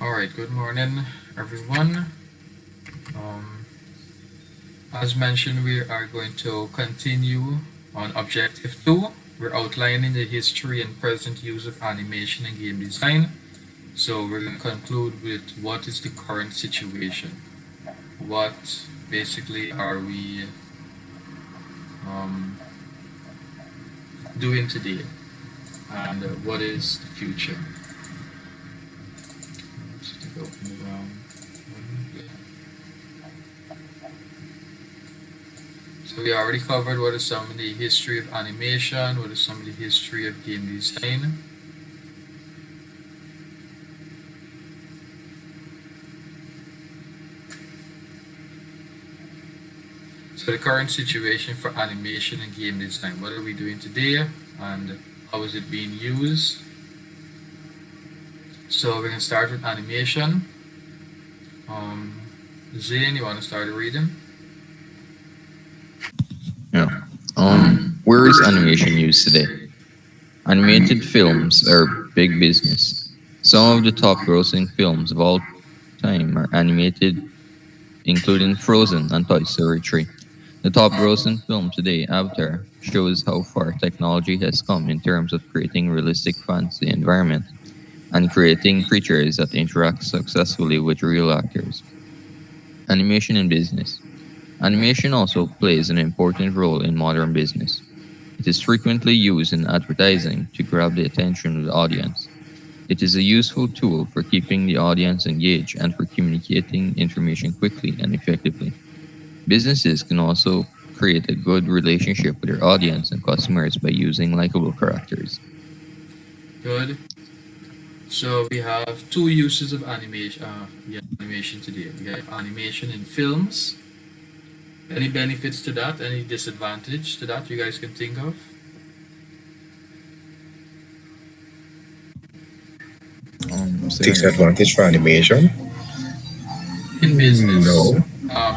All right, good morning, everyone. Um, as mentioned, we are going to continue on Objective 2. We're outlining the history and present use of animation and game design. So we're going to conclude with what is the current situation? What basically are we um, doing today? And what is the future? Just open it yeah. So we already covered what is some of the history of animation, what is some of the history of game design. So the current situation for animation and game design, what are we doing today and how is it being used? So we're going to start with animation. Zane, you want to start reading? Yeah. Where is animation used today? Animated films are big business. Some of the top grossing films of all time are animated, including Frozen and Toy Story 3. The top grossing film today, Avatar, shows how far technology has come in terms of creating realistic fantasy environment and creating creatures that interact successfully with real actors. Animation in business. Animation also plays an important role in modern business. It is frequently used in advertising to grab the attention of the audience. It is a useful tool for keeping the audience engaged and for communicating information quickly and effectively. Businesses can also create a good relationship with their audience and customers by using likable characters. Good. So we have two uses of animation. Animation today. We have animation in films. Any benefits to that? Any disadvantage to that you guys can think of? Sir, Disadvantage for animation? In business. No,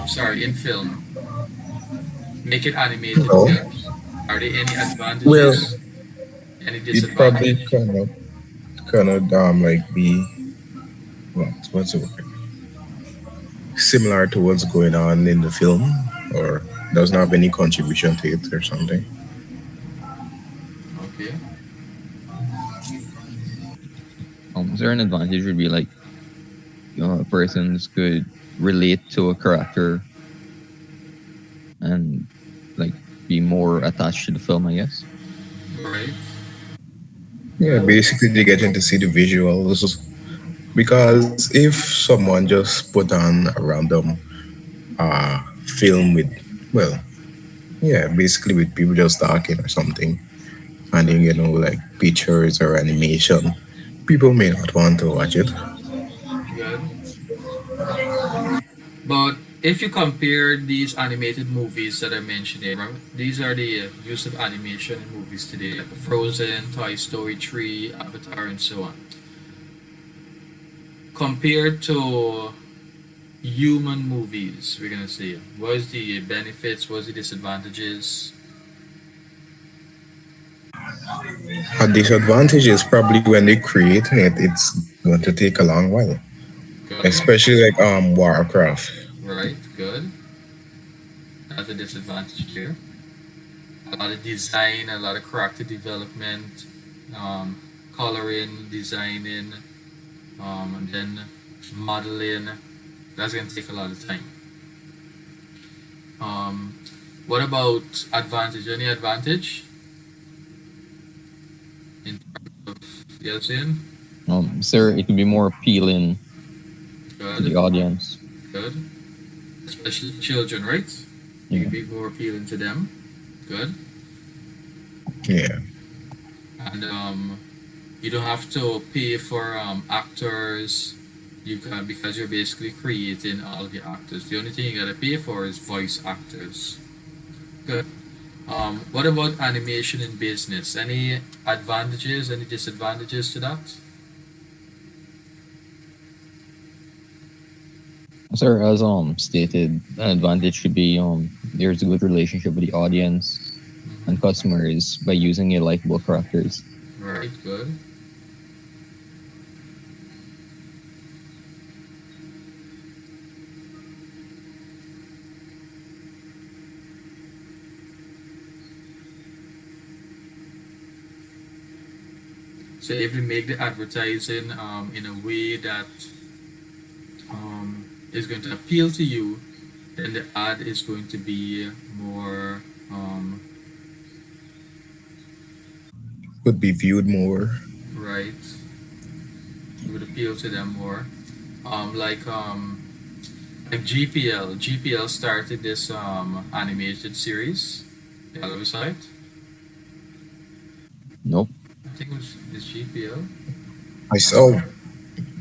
Sorry, in film. Make it animated no. films. Are there any Well, advantages? Any it probably disadvantage? kind of like be what's the word? Similar to what's going on in the film, or doesn't have any contribution to it or something. Okay. sir, an advantage would be like persons could relate to a character and like be more attached to the film, I guess. Right. Yeah, Good. basically they getting to see the visuals because if someone just put on a random film with, well, yeah, basically with people just talking or something, and then like pictures or animation, people may not want to watch it. Good. But if you compare these animated movies that I mentioned here, remember, these are the use of animation in movies today, like Frozen, Toy Story 3, Avatar, and so on. Compared to human movies, we're gonna say, what's the benefits, what's the disadvantages? A disadvantage is probably when they create it, it's going to take a long while, Good. especially like Warcraft. Right, good. That's a disadvantage there. A lot of design, a lot of character development, um, coloring, designing, and then modeling. That's gonna take a lot of time. Um, what about advantage? Any advantage in terms of yes, Ian? Sir, it could be more appealing to the Good, audience. good. Especially children, right? You Yeah. can be more appealing to them. Good. Yeah, And you don't have to pay for actors. You can because you're basically creating all the actors. The only thing you gotta pay for is voice actors. Good. What about animation in business? Any advantages? Any disadvantages to that? Sir, as stated, an advantage should be there's a good relationship with the audience and Mm-hmm. customers by using a likable characters. Right. Good. So if they make the advertising in a way that is going to appeal to you, then the ad is going to be more Could be viewed more. right. It would appeal to them more. Um, like um, like GPL. GPL started this animated series. The website. Nope. I think it was this GPL. I saw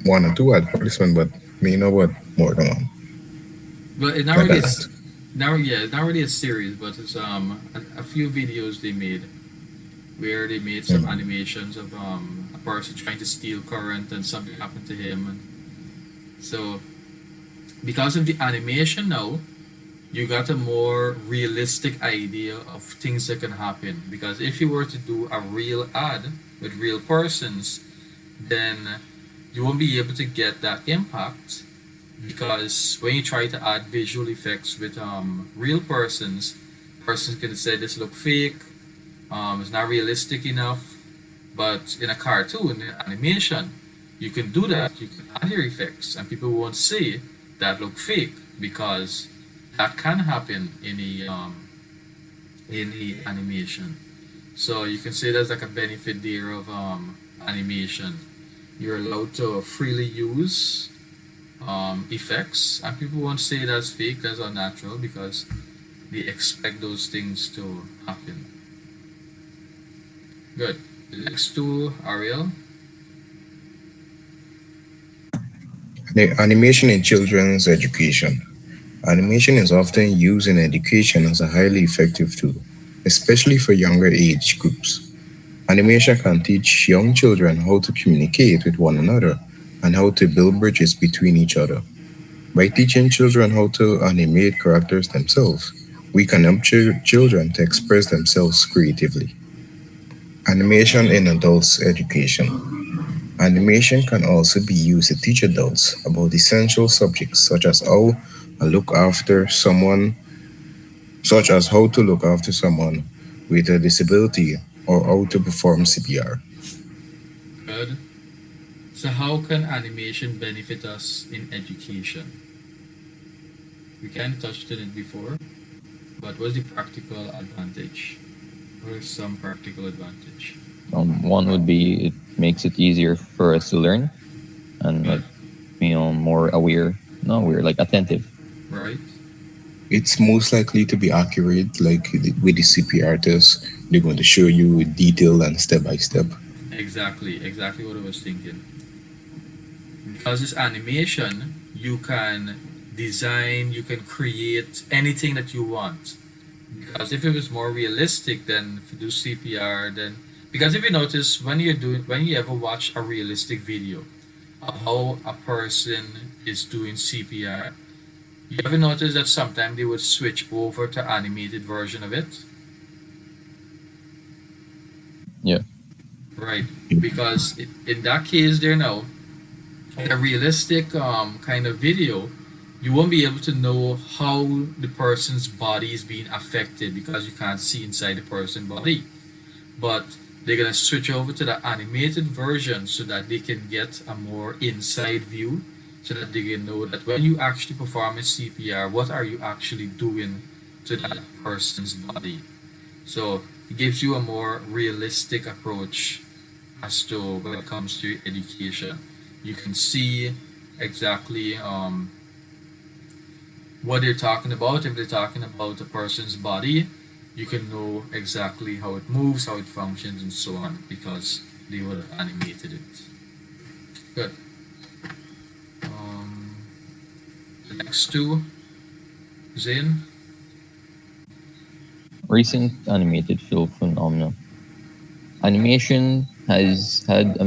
one or two advertisement, but me know what more than one But it's not like really that. it's not really a series, but it's a few videos they made where they made some Mm. animations of a person trying to steal current and something happened to him. And so because of the animation now, you got a more realistic idea of things that can happen. Because if you were to do a real ad with real persons, then you won't be able to get that impact because when you try to add visual effects with real persons can say this look fake, it's not realistic enough. But in a cartoon, in animation, you can do that. You can add your effects, and people won't say that look fake because that can happen in the animation. So you can say there's like a benefit there of animation. You're allowed to freely use effects, and people won't say that's fake, that's unnatural because they expect those things to happen. Good. The next two, Ariel. The animation in children's education. Animation is often used in education as a highly effective tool, especially for younger age groups. Animation can teach young children how to communicate with one another and how to build bridges between each other. By teaching children how to animate characters themselves, we can help children to express themselves creatively. Animation in adults' education. Animation can also be used to teach adults about essential subjects look after someone, such as how to look after someone with a disability or how to perform CPR. Good. So how can animation benefit us in education? We kind of touched on it before, but what's the practical advantage? What is some practical advantage? One would be it makes it easier for us to learn and Good. like more aware, not aware, like attentive. Right? It's most likely to be accurate, like with the CPR test, they're going to show you with detail and step by step. Exactly. Exactly what I was thinking. Because it's animation, you can design, you can create anything that you want. Because if it was more realistic, then if you do CPR, then because if you notice when you ever watch a realistic video of how a person is doing CPR, you ever notice that sometimes they would switch over to animated version of it? Yeah, Right. Because in that case there now, in a realistic kind of video, you won't be able to know how the person's body is being affected because you can't see inside the person's body. But they're gonna switch over to the animated version so that they can get a more inside view, so that they can know that when you actually perform a CPR, what are you actually doing to that person's body. So it gives you a more realistic approach as to when it comes to education. You can see exactly what they're talking about. If they're talking about a person's body, you can know exactly how it moves, how it functions, and so on because they would have animated it. Good. Um, the next two, Zain. recent animated film phenomena. Animation has had a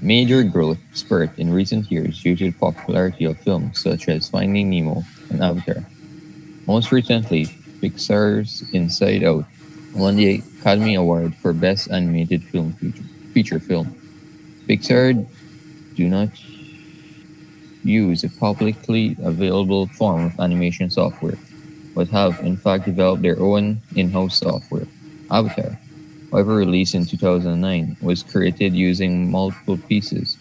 major growth spurt in recent years due to the popularity of films such as Finding Nemo and Avatar. Most recently, Pixar's Inside Out won the Academy Award for Best Animated Feature Film. Pixar do not use a publicly available form of animation software, but have in fact developed their own in-house software, Avatar. however released in 2009, was created using multiple pieces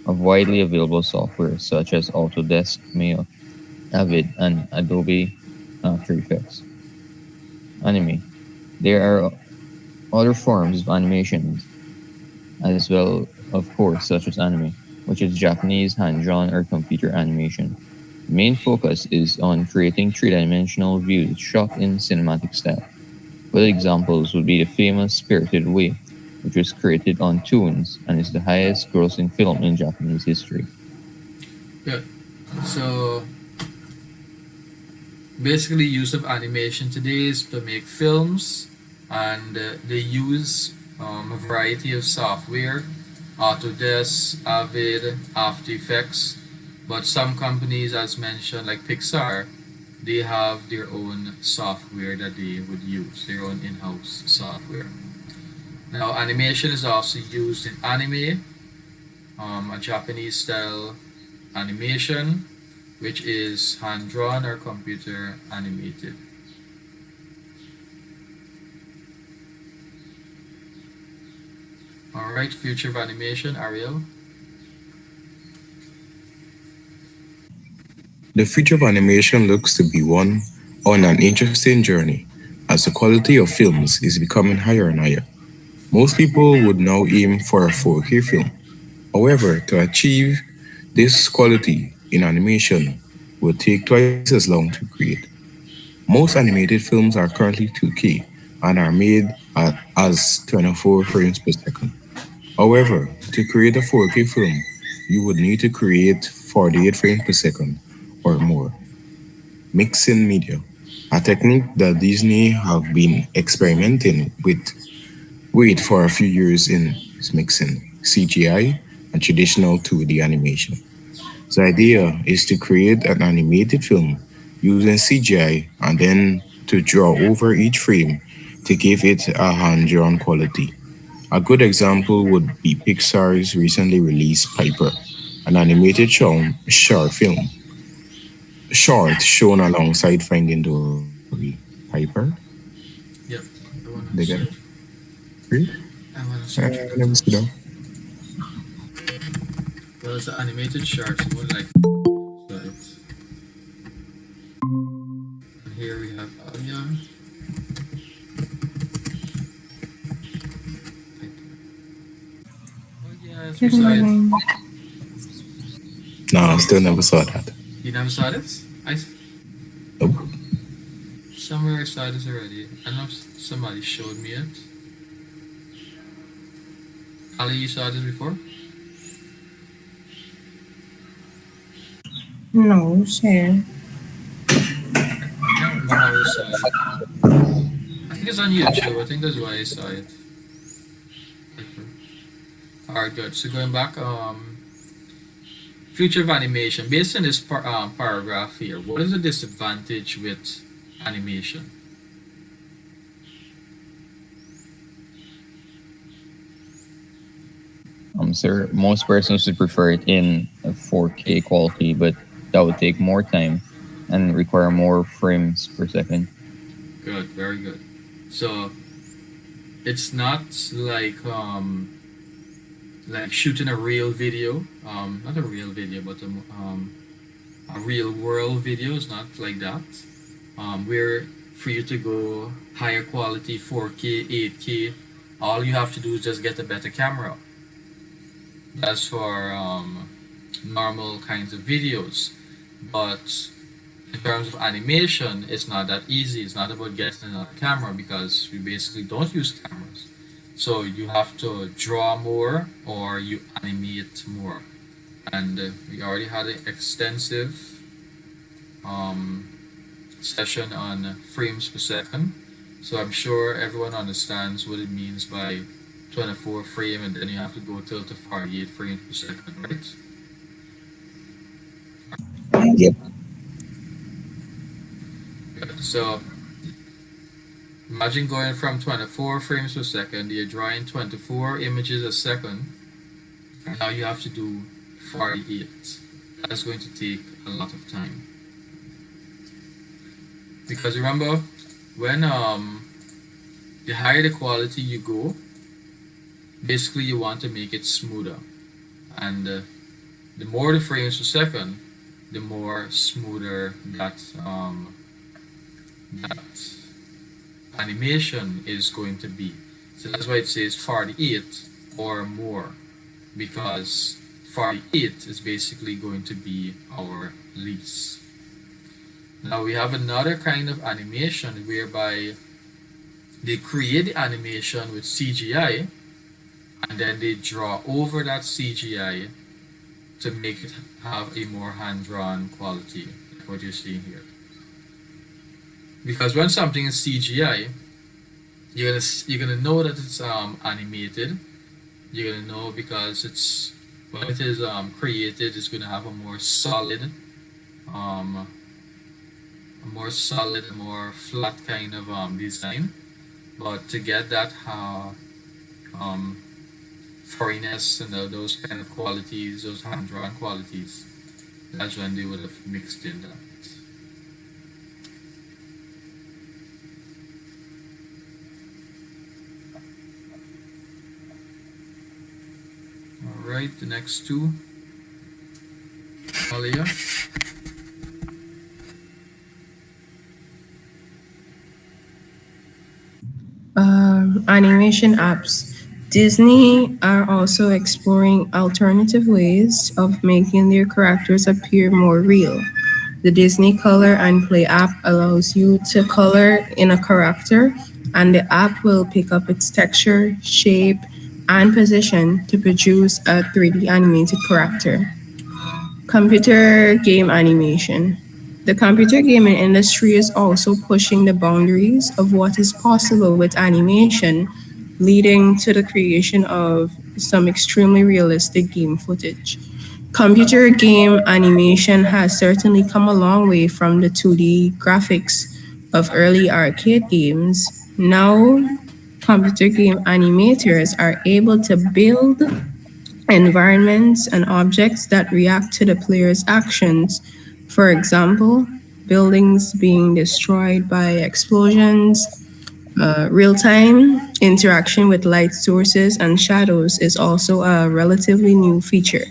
of widely available software such as Autodesk, Maya, Avid, and Adobe After Effects. Anime. There are other forms of animations as well, of course, such as anime, which is Japanese hand-drawn or computer animation. The main focus is on creating three-dimensional views shot in cinematic style. Other examples would be the famous Spirited Away, which was created on Toons and is the highest grossing film in Japanese history. Good. So basically, use of animation today is to make films, and they use a variety of software, Autodesk, Avid, After Effects. But some companies, as mentioned, like Pixar, they have their own software that they would use, their own in-house software. Now, animation is also used in anime, a Japanese style animation, which is hand drawn or computer animated. All right, future of animation, Ariel. The future of animation looks to be one on an interesting journey, as the quality of films is becoming higher and higher. Most people would now aim for a 4K film. However, to achieve this quality in animation will take twice as long to create. Most animated films are currently 2K and are made as 24 frames per second. However, to create a 4K film, you would need to create 48 frames per second or more. Mixing media, a technique that Disney have been experimenting with for a few years in mixing CGI and traditional 2D animation. The idea is to create an animated film using CGI and then to draw over each frame to give it a hand-drawn quality. A good example would be Pixar's recently released Piper, an animated short shown alongside Finding Dory. Piper? Yep, I They wanna got it? search. Right? I wanna search for Let that me see them. also. Well, it's an animated short, so more like right. And here we have Alia. Oh yes, we Good saw it. morning. No, I still never saw that. You never saw this? Nope. Somewhere I saw this already. I don't know if somebody showed me it. Ali, you saw this before? No, share. I can't remember how I saw it. I think it's on YouTube. I think that's why I saw it. Alright, good. So going back, future of animation. Based on this paragraph here, what is the disadvantage with animation? Sir, most persons would prefer it in a 4K quality, but that would take more time and require more frames per second. Good, very good. So it's not like shooting a real video, not a real video, but a real world video is not like that. Where for you to go higher quality 4K, 8K, all you have to do is just get a better camera. That's for normal kinds of videos. But in terms of animation, it's not that easy. It's not about getting a camera because we basically don't use cameras. So you have to draw more or you animate more. And we already had an extensive um, session on frames per second. So I'm sure everyone understands what it means by 24 frame and then you have to go till to 48 frames per second, right? Yep. Good. So imagine going from 24 frames per second, you're drawing 24 images a second, and now you have to do 48. That's going to take a lot of time. Because remember, when The higher the quality you go, basically you want to make it smoother. And the more the frames per second, the more smoother that animation is going to be. So that's why it says 48 or more, because 48 is basically going to be our least. Now we have another kind of animation whereby they create the animation with CGI and then they draw over that CGI to make it have a more hand-drawn quality, like what you're seeing here. Because when something is CGI, you're gonna know that it's animated. You're gonna know because it's when it is created, it's gonna have um, a more flat kind of design. But to get that um, furriness and those kind of qualities, those hand drawn qualities, that's when they would have mixed in that. All right, the next two, Alia. Animation apps. Disney are also exploring alternative ways of making their characters appear more real. The Disney Color and Play app allows you to color in a character, and the app will pick up its texture, shape, and position to produce a 3D animated character. Computer game animation. The computer gaming industry is also pushing the boundaries of what is possible with animation, leading to the creation of some extremely realistic game footage. Computer game animation has certainly come a long way from the 2D graphics of early arcade games. Now, computer game animators are able to build environments and objects that react to the player's actions. For example, buildings being destroyed by explosions, real time interaction with light sources and shadows is also a relatively new feature.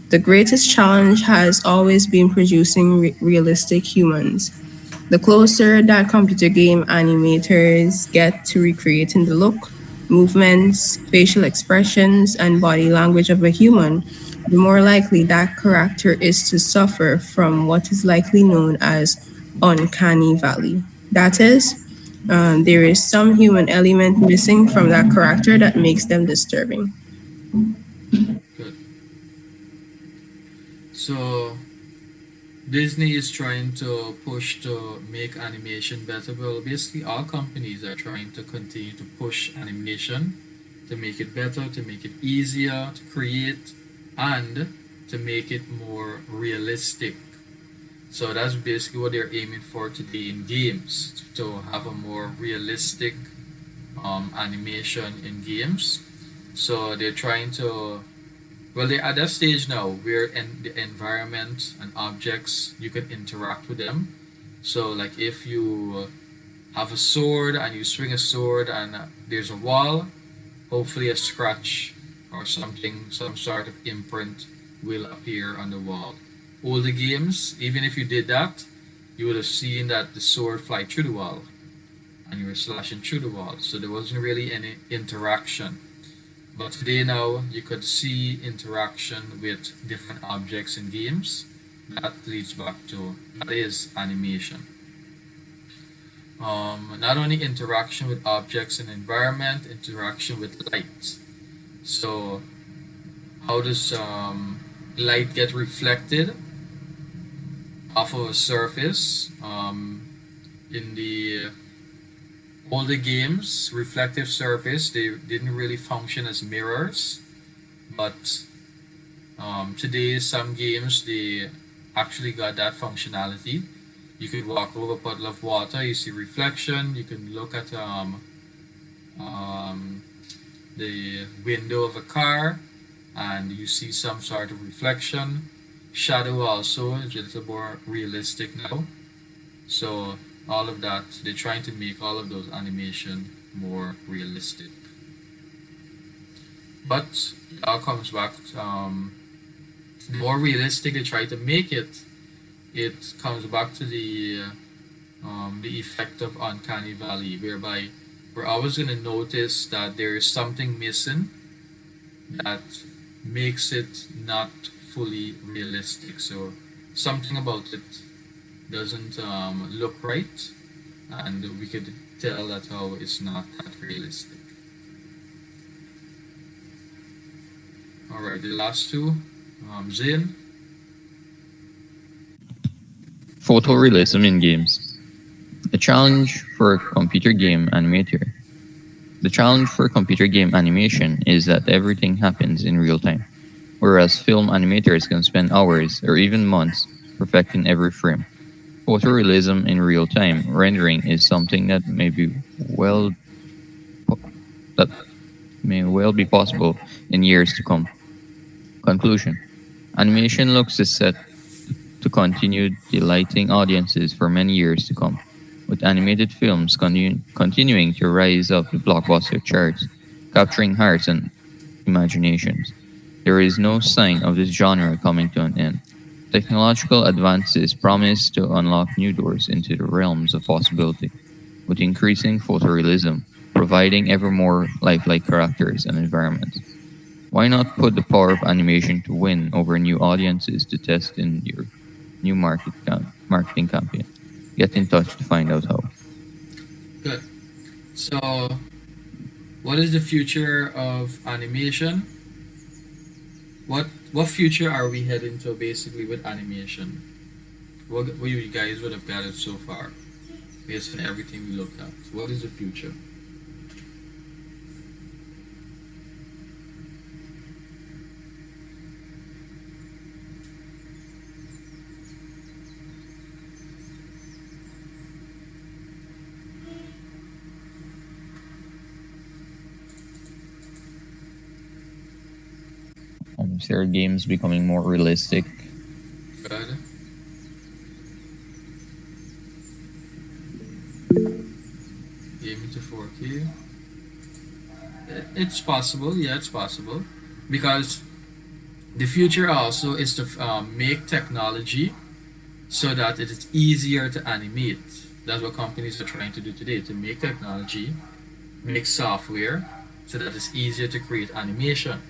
The greatest challenge has always been producing realistic humans. The closer that computer game animators get to recreating the look, movements, facial expressions, and body language of a human, the more likely that character is to suffer from what is likely known as uncanny valley. That is, there is some human element missing from that character that makes them disturbing. Good. So Disney is trying to push to make animation better. Well, basically, all companies are trying to continue to push animation to make it better, to make it easier to create, and to make it more realistic. So that's basically what they're aiming for today in games, to have a more realistic animation in games. So they're trying to, well, they're at that stage now where in the environment and objects you can interact with them. So like if you have a sword and you swing a sword and there's a wall, hopefully a scratch or something, some sort of imprint will appear on the wall. Older games, even if you did that, you would have seen that the sword fly through the wall and you were slashing through the wall. So there wasn't really any interaction. But today now you could see interaction with different objects in games. That leads back to that is animation. Not only interaction with objects and environment, interaction with light. So how does light get reflected off of a surface? In the older games, reflective surface, they didn't really function as mirrors, but today some games they actually got that functionality. You could walk over a puddle of water, you see reflection. You can look at um, the window of a car, and you see some sort of reflection. Shadow also is a little more realistic now. So all of that, they're trying to make all of those animation more realistic. But it all comes back the more realistic they try to make it, it comes back to the effect of uncanny valley, whereby we're always going to notice that there is something missing that makes it not fully realistic. So something about it doesn't look right, and we could tell that how it's not that realistic. All right, the last two, Zin. Photorealism in games. The challenge for a computer game animator. The challenge for computer game animation is that everything happens in real time, whereas film animators can spend hours or even months perfecting every frame. Photorealism in real time rendering is something well that may well be possible in years to come. Conclusion. Animation looks is set to continue delighting audiences for many years to come, with animated films continuing to rise up the blockbuster charts, capturing hearts and imaginations. There is no sign of this genre coming to an end. Technological advances promise to unlock new doors into the realms of possibility, with increasing photorealism providing ever more lifelike characters and environments. Why not put the power of animation to win over new audiences to test in your new marketing campaign? Get in touch to find out how. Good. So, what is the future of animation? What future are we heading to basically with animation? What you guys would have gathered so far, based on everything we looked at? What is the future? There are games becoming more realistic. Good. Gaming to 4K. It's possible. Yeah, it's possible. Because the future also is to make technology so that it is easier to animate. That's what companies are trying to do today, to make technology, make software so that it's easier to create animation.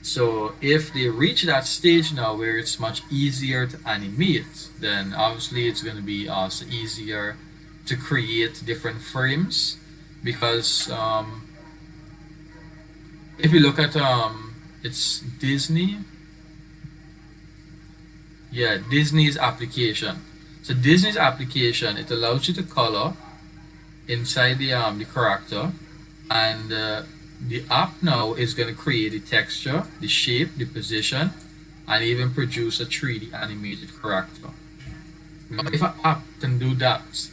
So if they reach that stage now where it's much easier to animate, then obviously it's going to be also easier to create different frames because if you look at it's Disney, yeah, Disney's application. So Disney's application, it allows you to color inside the character, and the app now is going to create the texture, the shape, the position, and even produce a 3D animated character. Now, if an app can do that,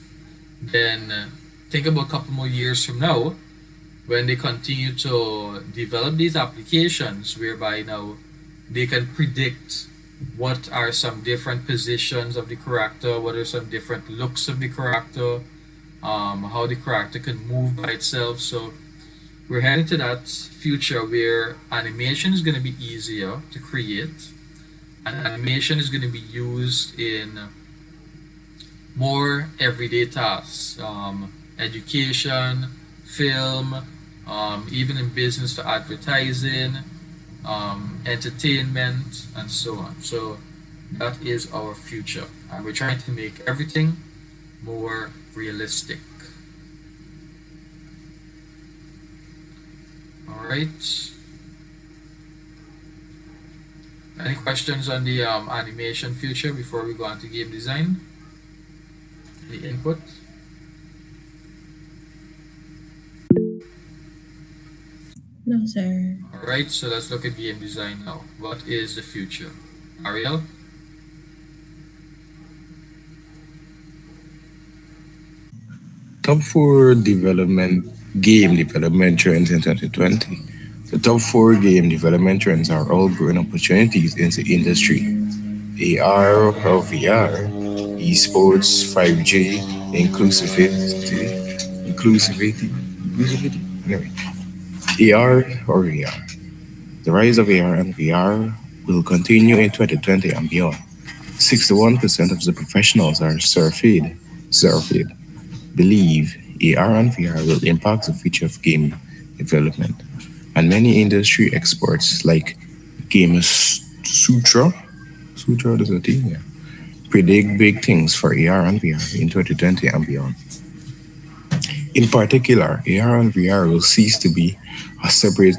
then think about a couple more years from now when they continue to develop these applications whereby now they can predict what are some different positions of the character, what are some different looks of the character, how the character can move by itself. So we're heading to that future where animation is going to be easier to create, and animation is going to be used in more everyday tasks, education, film, even in business to advertising, entertainment, and so on. So that is our future, and we're trying to make everything more realistic. All right. Any questions on the animation future before we go on to game design? Any input? No, sir. All right, so let's look at game design now. What is the future? Ariel? Top four game development trends in 2020. The top four game development trends are all growing opportunities in the industry: AR or VR, esports, 5G, inclusivity, usability. Anyway, AR or VR. The rise of AR and VR will continue in 2020 and beyond. 61% of the professionals are surveyed believe AR and VR will impact the future of game development. And many industry experts like Game Sutra, that's a thing, yeah, predict big things for AR and VR in 2020 and beyond. In particular, AR and VR will cease to be a separate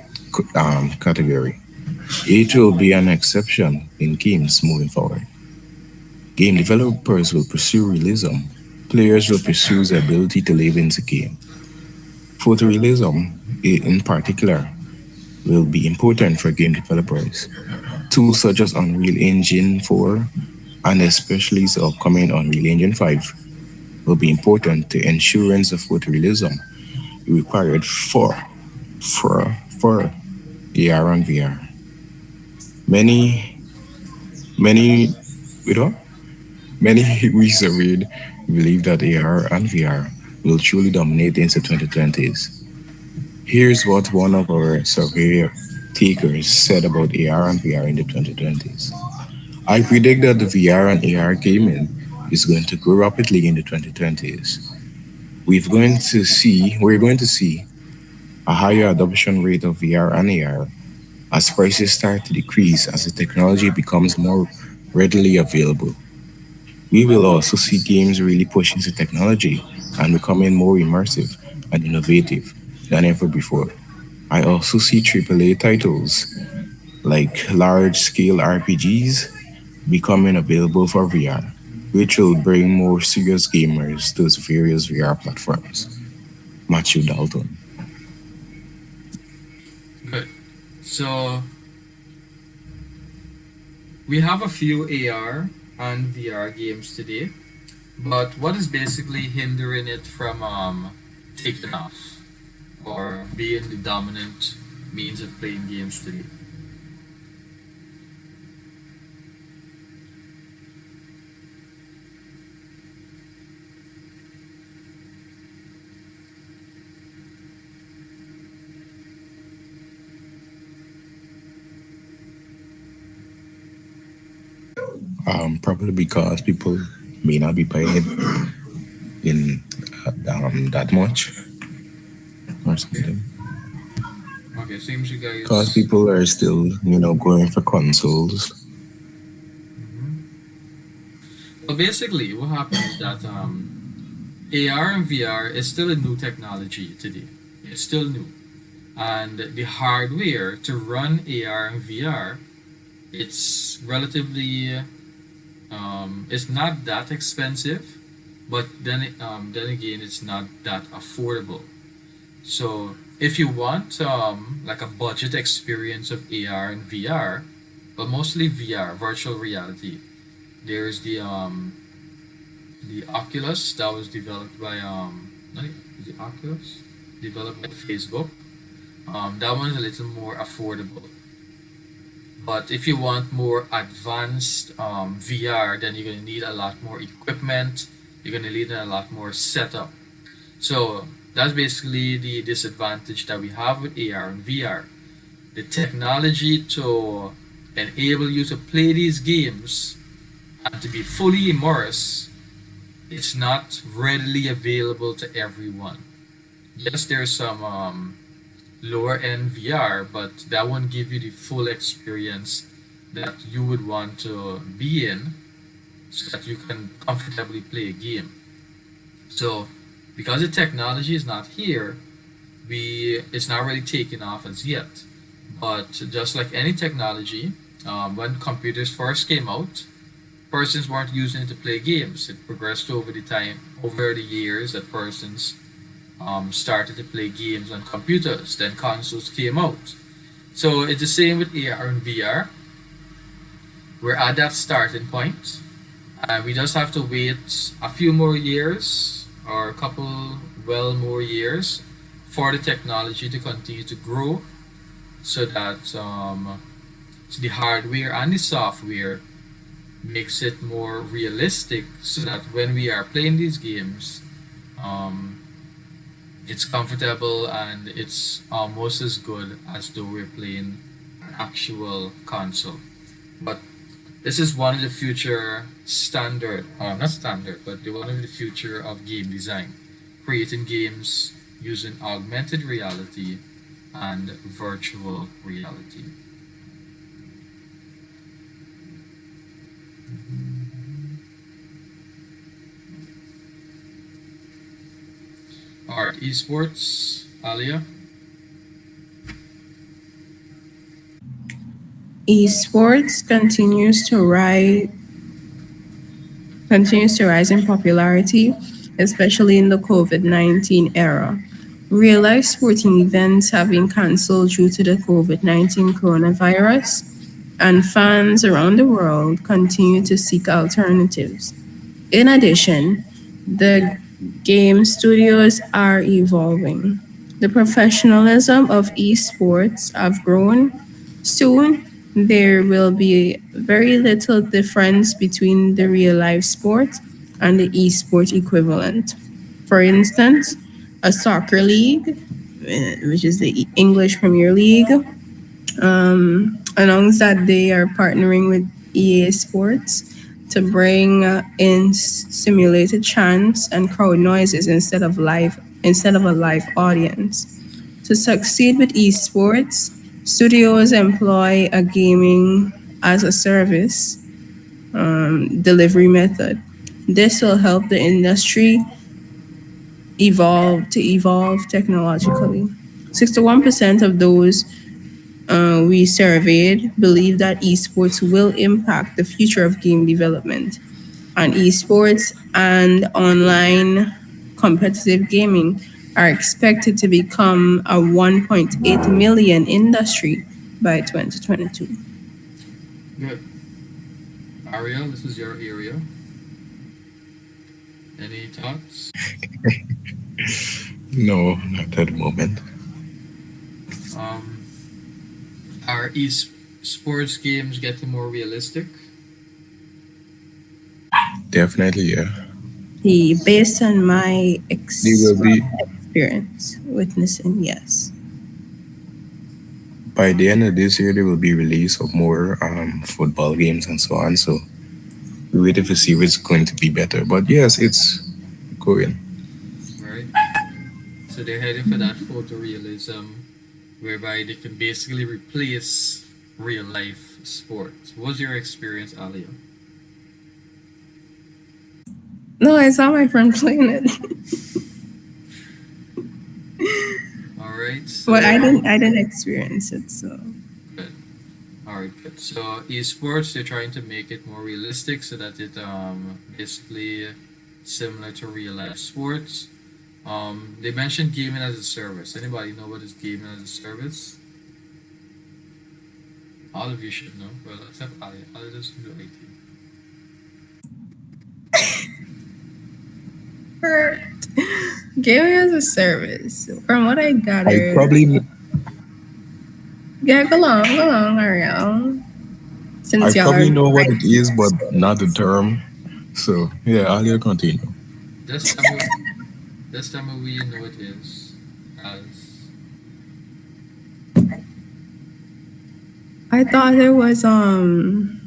category. It will be an exception in games moving forward. Game developers will pursue realism. Players will pursue the ability to live in the game. Photorealism, in particular, will be important for game developers. Tools such as Unreal Engine 4 and especially the upcoming Unreal Engine 5 will be important to ensurance of photorealism required for AR and VR. Many many you know many we surveyed believe that AR and VR will truly dominate into 2020s. Here's what one of our survey takers said about AR and VR in the 2020s. I predict that the VR and AR gaming is going to grow rapidly in the 2020s. We're going to see a higher adoption rate of VR and AR as prices start to decrease as the technology becomes more readily available. We will also see games really pushing the technology and becoming more immersive and innovative than ever before. I also see AAA titles like large scale RPGs becoming available for VR, which will bring more serious gamers to the various VR platforms. Matthew Dalton. Good. So we have a few AR and VR games today, but what is basically hindering it from taking off or being the dominant means of playing games today? Probably because people may not be paying it in that much or something. Okay, seems you Because guys. people are still, going for consoles. Mhm. Well, basically, what happens is that AR and VR is still a new technology today. It's still new, and the hardware to run AR and VR, it's relatively it's not that expensive, but then again, it's not that affordable. So if you want like a budget experience of AR and VR, but mostly VR, virtual reality, there's the Oculus that was developed by not the Oculus developed by Facebook. That one's a little more affordable. But if you want more advanced VR, then you're gonna need a lot more equipment. You're gonna need a lot more setup. So that's basically the disadvantage that we have with AR and VR. The technology to enable you to play these games and to be fully immersed, it's not readily available to everyone. Yes, there's some lower end VR, but that won't give you the full experience that you would want to be in so that you can comfortably play a game. So, because the technology is not here, we it's not really taking off as yet. But just like any technology, when computers first came out, persons weren't using it to play games. It progressed over the years that persons started to play games on computers. Then consoles came out. So it's the same with AR and VR. We're at that starting point. We just have to wait a few more years or a couple, well, more years for the technology to continue to grow so that so the hardware and the software makes it more realistic so that when we are playing these games, um, It's comfortable and it's almost as good as though we're playing an actual console. But this is one of the future standard, not standard, but the one of the future of game design, creating games using augmented reality and virtual reality. Art esports, Alia. Esports continues to rise in popularity, especially in the COVID-19 era. Real life sporting events have been cancelled due to the COVID-19 coronavirus, and fans around the world continue to seek alternatives. In addition, the game studios are evolving. The professionalism of esports have grown. Soon, there will be very little difference between the real life sport and the esport equivalent. For instance, a soccer league, which is the English Premier League, announced that they are partnering with EA Sports to bring in simulated chants and crowd noises instead of a live audience. To succeed with esports, studios employ a gaming as a service delivery method. This will help the industry evolve technologically. 61% of those we surveyed believe that esports will impact the future of game development. And esports and online competitive gaming are expected to become a 1.8 million industry by 2022. Good. Ariel, this is your area. Any thoughts? No, not at the moment. Um, are sports games getting more realistic? Definitely, yeah. Based on my They will be experience witnessing, yes. by the end of this year. There will be release of more football games and so on. So we wait to see if it's going to be better. But yes, it's going. Right. So they're heading for that photorealism, whereby they can basically replace real life sports. What was your experience, Alia? No, I saw my friend playing it, All right. but So I didn't experience it. So good. All right, good. So esports, they're trying to make it more realistic so that it basically similar to real life sports. They mentioned gaming as a service. Anybody know what is gaming as a service? All of you should know. Well, except Ali. Ali doesn't do IT. for gaming as a service, from what I I gathered, probably yeah, go along, Ariel. I Since y'all are probably know what it is, but not the term. So yeah, I'll continue. Just tell me. Just tell me who you know it is. As I thought it was man,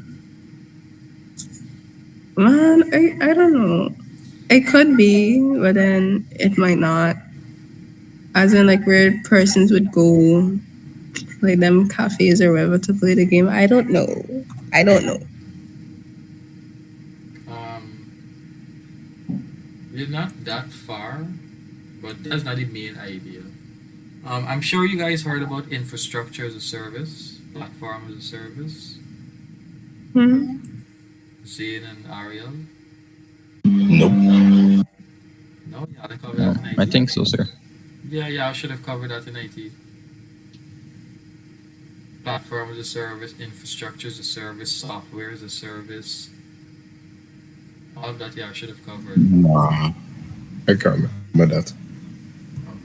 I don't know. It could be, but then it might not. As in like where persons would go like them cafes or wherever to play the game. I don't know. I don't know. we're not that far, but that's not the main idea. I'm sure you guys heard about infrastructure as a service, platform as a service. Hmm. Zane and Ariel. Nope. No, yeah, they covered No, that in I IT. think so, sir. Yeah, I should have covered that in IT. Platform as a service, infrastructure as a service, software as a service. All of that, yeah, I should have covered. Nah, I can't remember that.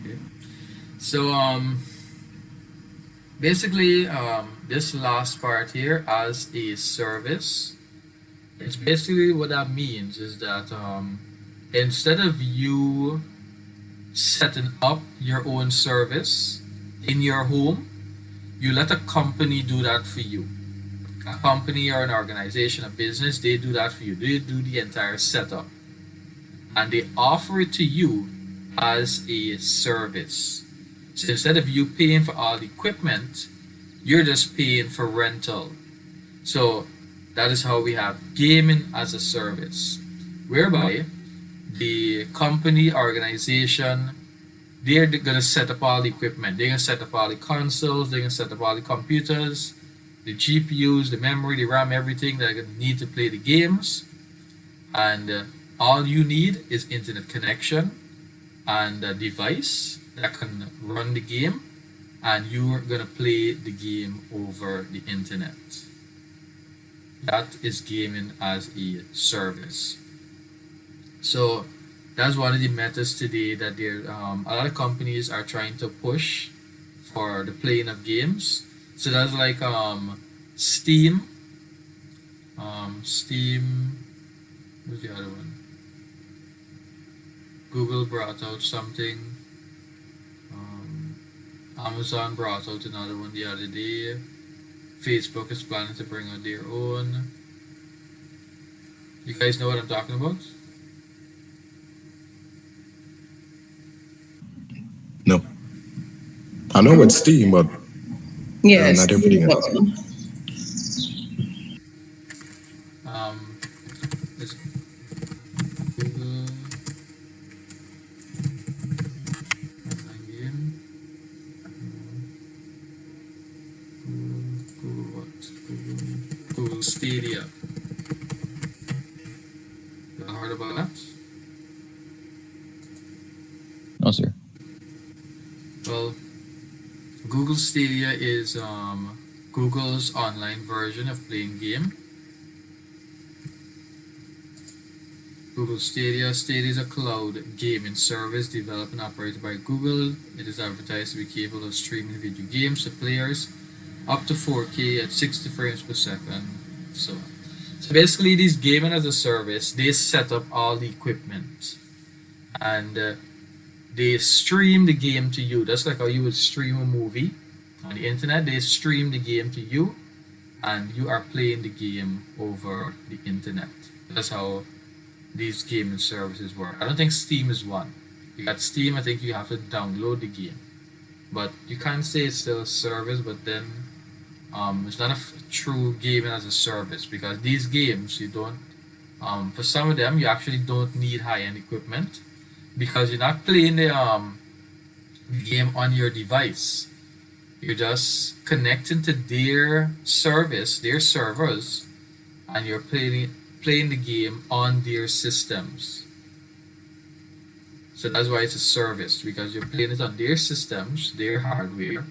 Okay. So, basically, this last part here as a service, it's basically what that means is that instead of you setting up your own service in your home, you let a company do that for you. A company or an organization, a business, they do that for you. They do the entire setup and they offer it to you as a service. So instead of you paying for all the equipment, you're just paying for rental. So that is how we have gaming as a service, whereby the company organization they're gonna set up all the equipment. They're gonna set up all the consoles. They're gonna set up all the computers, the GPUs, the memory, the RAM, everything that are gonna need to play the games. And all you need is internet connection and a device that can run the game, and you're gonna play the game over the internet. That is gaming as a service. So that's one of the methods today that a lot of companies are trying to push for the playing of games. So that's like Steam. Steam. What's the other one? Google brought out something. Um, Amazon brought out another one the other day. Facebook is planning to bring out their own. You guys know what I'm talking about? No. I know it's Steam, but Yes. not everything else. Um, let's Google online game. Google what? Google Stadia. You heard about that? No, sir. Well, Google Stadia is Google's online version of playing game. Google Stadia. Stadia is a cloud gaming service developed and operated by Google. It is advertised to be capable of streaming video games to players up to 4K at 60 frames per second. So basically, this gaming as a service, they set up all the equipment and they stream the game to you. That's like how you would stream a movie on the internet. They stream the game to you and you are playing the game over the internet. That's how these gaming services work. I don't think Steam is one. You got Steam, I think you have to download the game. But you can't say it's still a service, but then it's not a true gaming as a service because these games, you don't, for some of them, you actually don't need high-end equipment because you're not playing the game on your device. You're just connecting to their service, their servers, and you're playing the game on their systems. So that's why it's a service because you're playing it on their systems, their hardware,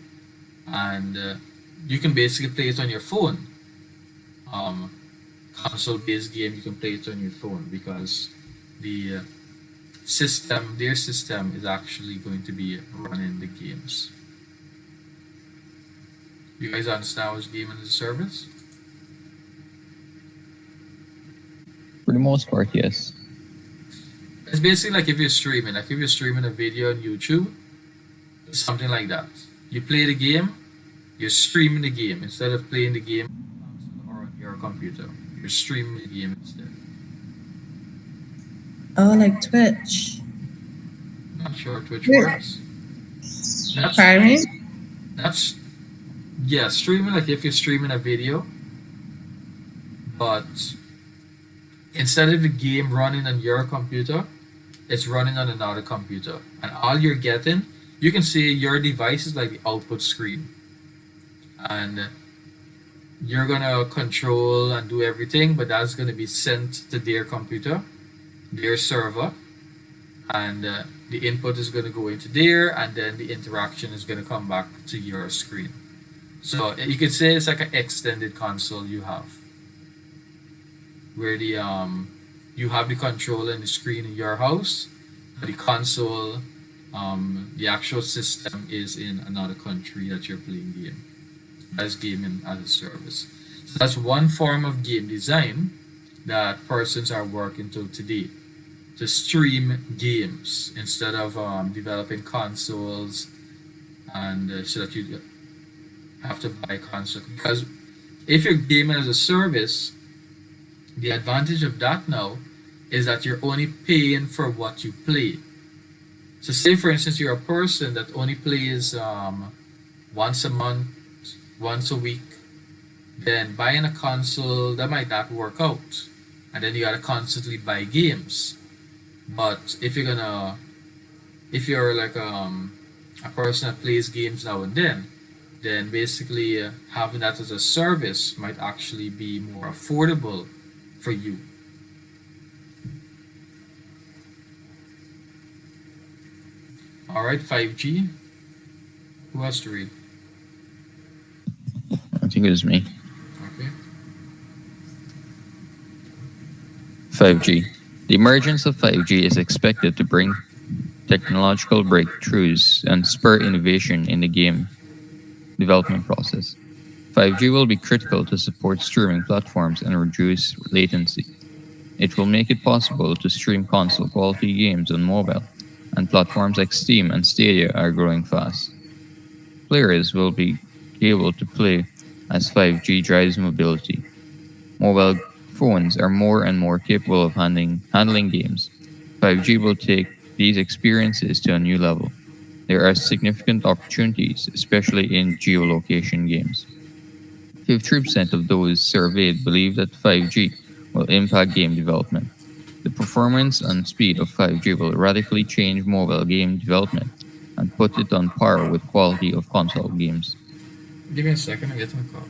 and you can basically play it on your phone. Console-based game, you can play it on your phone because the their system is actually going to be running the games. You guys understand what's gaming as a service? For the most part, yes. It's basically like if you're streaming a video on YouTube, it's something like that. You play the game, you're streaming the game instead of playing the game or on your computer. You're streaming the game instead. Oh, like Twitch. Not sure how Twitch Yeah. works. That's Pardon me? that's yeah, streaming like if you're streaming a video, but instead of the game running on your computer, it's running on another computer. And all you're getting, you can see your device is like the output screen. And you're gonna control and do everything, but that's gonna be sent to their computer, their server, and the input is gonna go into there, and then the interaction is gonna come back to your screen. So you could say it's like an extended console you have, where the you have the controller and the screen in your house, but the console, the actual system is in another country that you're playing game. That's gaming as a service. So that's one form of game design that persons are working to today. to stream games instead of developing consoles and so that you have to buy a console. Because if you're gaming as a service, the advantage of that now is that you're only paying for what you play. So, say for instance, you're a person that only plays once a month, once a week, then buying a console that might not work out, and then you gotta constantly buy games. But if you're like a person that plays games now and then basically having that as a service might actually be more affordable for you. All right, 5G. Who has to read? I think it was me. Okay. 5G. The emergence of 5G is expected to bring technological breakthroughs and spur innovation in the game development process. 5G will be critical to support streaming platforms and reduce latency. It will make it possible to stream console quality games on mobile, and platforms like Steam and Stadia are growing fast. Players will be able to play as 5G drives mobility. Mobile phones are more and more capable of handling games. 5G will take these experiences to a new level. There are significant opportunities, especially in geolocation games. 50% of those surveyed believe that 5G will impact game development. The performance and speed of 5G will radically change mobile game development and put it on par with quality of console games. Give me a second, I'm getting a call.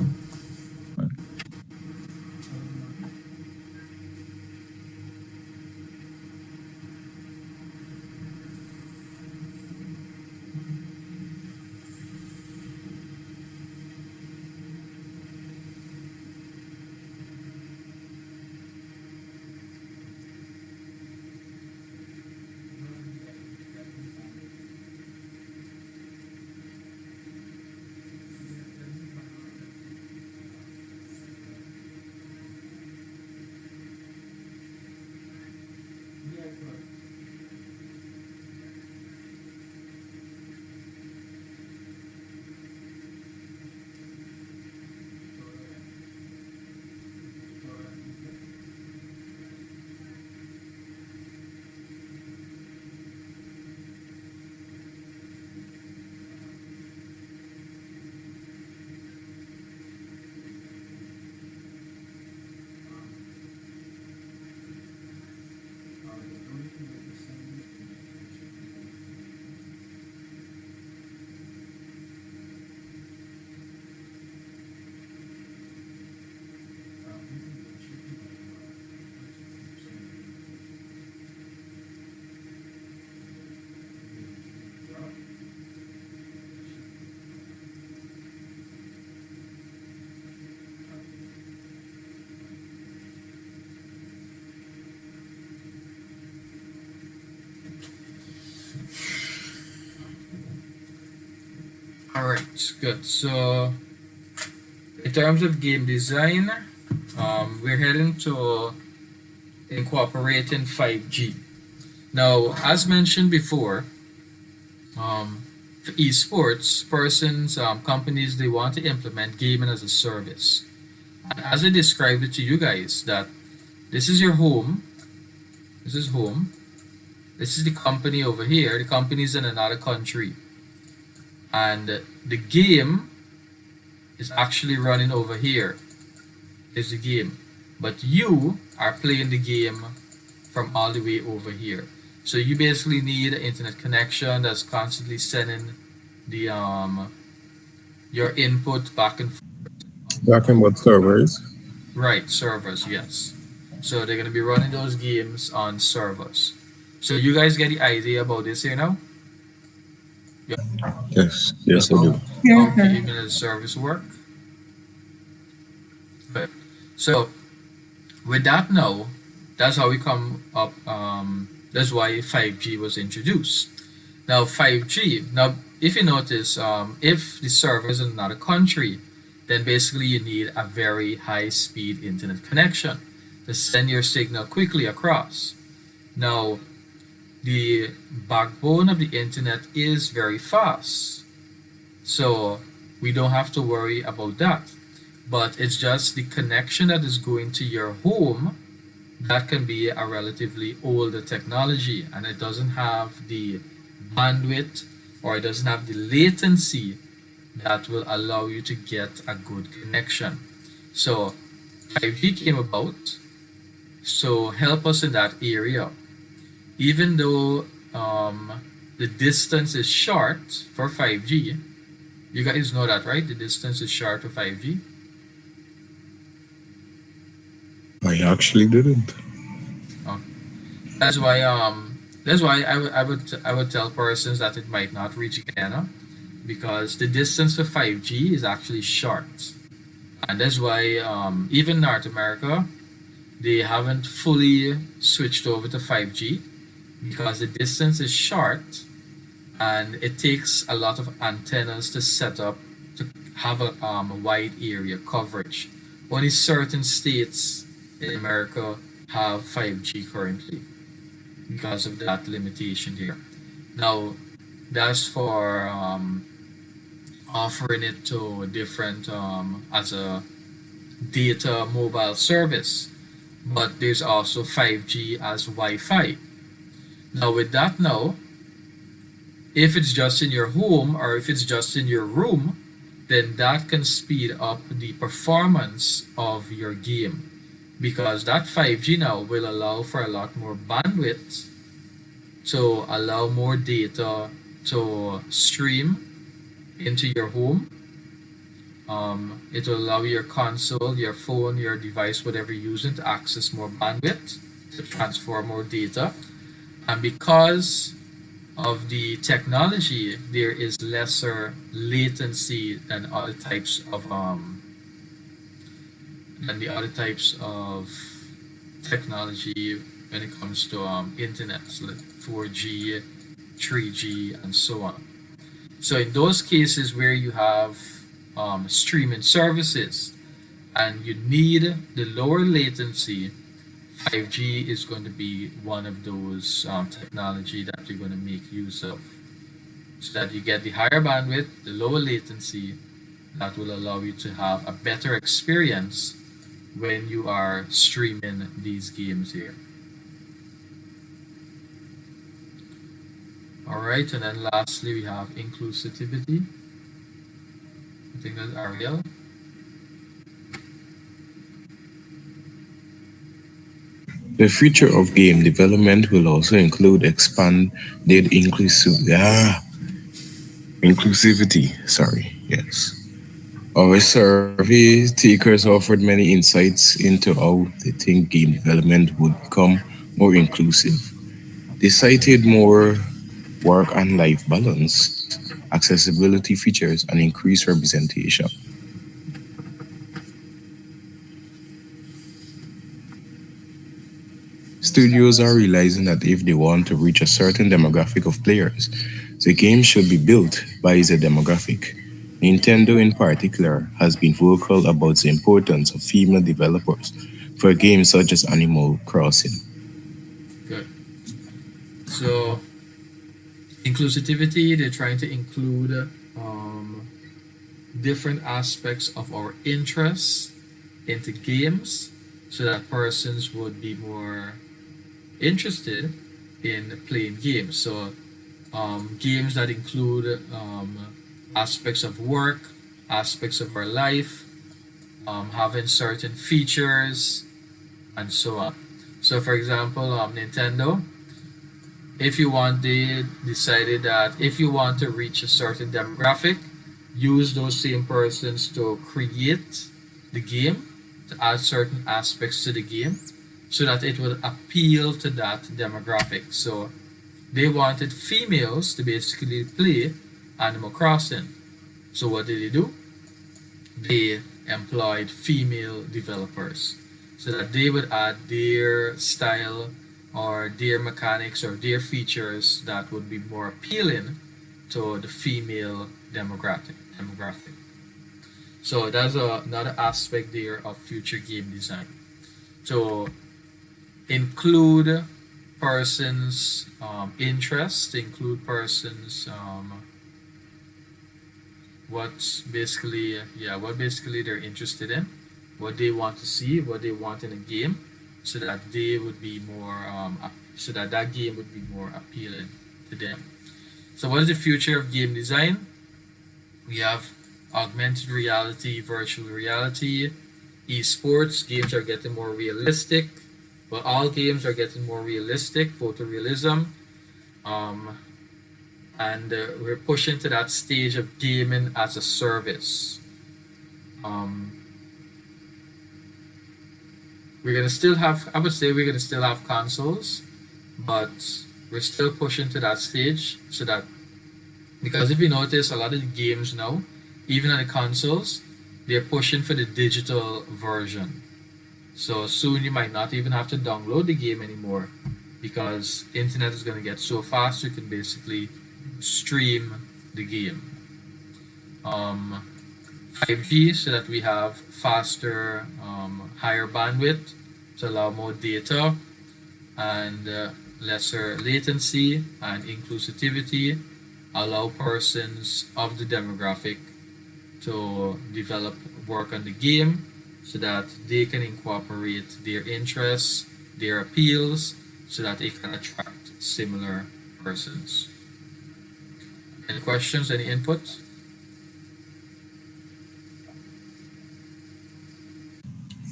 All right, good. So, in terms of game design, we're heading to incorporating 5G. Now, as mentioned before, for esports, persons, companies, they want to implement gaming as a service. And as I described it to you guys, that this is your home, this is home, this is the company over here, the company is in another country. And the game is actually running over here, is the game. But you are playing the game from all the way over here. So you basically need an internet connection that's constantly sending the your input back and forth. Talking about servers. Right, servers, yes. So they're gonna be running those games on servers. So you guys get the idea about this here now? Yeah. Yes, yes, I How, do. how Yeah. gaming as a service work? But so with that now, that's how we come up. That's why 5G was introduced. Now 5G. Now, if you notice, if the server is in another country, then basically you need a very high speed internet connection to send your signal quickly across. Now, the backbone of the internet is very fast. So we don't have to worry about that. But it's just the connection that is going to your home that can be a relatively older technology, and it doesn't have the bandwidth, or it doesn't have the latency that will allow you to get a good connection. So 5G came about, so help us in that area. Even though the distance is short for 5G, you guys know that, right? The distance is short for 5G. I actually didn't. Oh, that's why I would tell persons that it might not reach Ghana, because the distance for 5G is actually short. And that's why even North America, they haven't fully switched over to 5G, because the distance is short and it takes a lot of antennas to set up to have a wide area coverage. Only certain states in America have 5G currently because of that limitation here. Now, that's for offering it to different as a data mobile service, but there's also 5G as Wi-Fi. Now, with that, now if it's just in your home or if it's just in your room, then that can speed up the performance of your game, because that 5G now will allow for a lot more bandwidth to allow more data to stream into your home. It will allow your console, your phone, your device, whatever you're using, to access more bandwidth to transfer more data. And because of the technology, there is lesser latency than the other types of technology when it comes to internet, so like 4G, 3G, and so on. So in those cases where you have streaming services and you need the lower latency, 5G is going to be one of those technology that you're going to make use of, so that you get the higher bandwidth, the lower latency, that will allow you to have a better experience when you are streaming these games here. All right, and then lastly we have inclusivity. I think that's Ariel. The future of game development will also include expanded inclusivity. Sorry, yes. Our survey takers offered many insights into how they think game development would become more inclusive. They cited more work and life balance, accessibility features, and increased representation. Studios are realizing that if they want to reach a certain demographic of players, the game should be built by the demographic. Nintendo, in particular, has been vocal about the importance of female developers for games such as Animal Crossing. Good. So inclusivity, they're trying to include different aspects of our interests into games, so that persons would be more interested in playing games. So games that include aspects of work, aspects of our life, having certain features, and so on. So, for example, Nintendo, if you want, they decided that if you want to reach a certain demographic, use those same persons to create the game, to add certain aspects to the game, so that it will appeal to that demographic. So they wanted females to basically play Animal Crossing. So what did they do? They employed female developers so that they would add their style or their mechanics or their features that would be more appealing to the female demographic. So that's another aspect there of future game design. To include persons' interests, include persons' what's basically what basically they're interested in, what they want to see, what they want in a game, so that they would be more so that that game would be more appealing to them. So, what is the future of game design? We have augmented reality, virtual reality, esports. Games are getting more realistic. Well, all games are getting more realistic, photorealism, um, and we're pushing to that stage of gaming as a service. Um, we're gonna still have, I would say, we're gonna still have consoles, but we're still pushing to that stage so that because if you notice, a lot of the games now, even on the consoles, they're pushing for the digital version. So soon you might not even have to download the game anymore because internet is going to get so fast you can basically stream the game. 5G so that we have faster, higher bandwidth to allow more data and lesser latency and inclusivity allow persons of the demographic to develop work on the game so that they can incorporate their interests, their appeals, so that it can attract similar persons. Any questions, any input?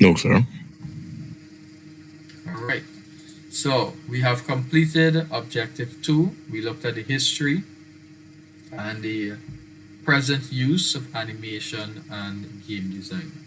No, sir. All right. So we have completed objective 2. We looked at the history and the present use of animation and game design.